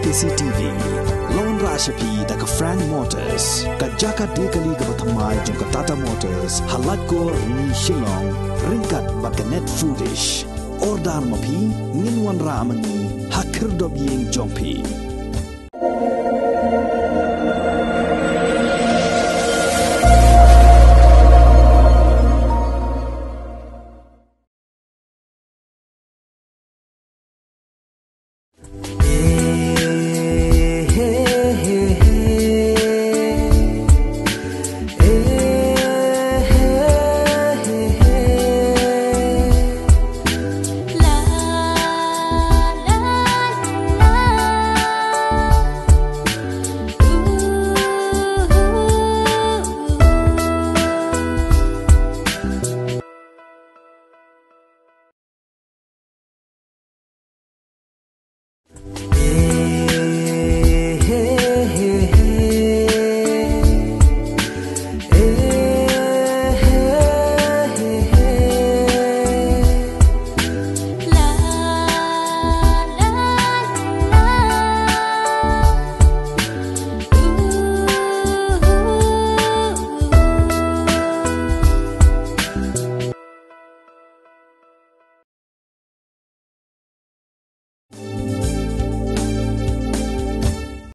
KCTV Lone Rashapi da ka Frank Motors ka Jaka Dekali ka Bathamai jong ka Tata Motors halat ko ni Shillong ringkat bakanet foodish Ordan mapi nginwan ramani hakir dob yeng jongpi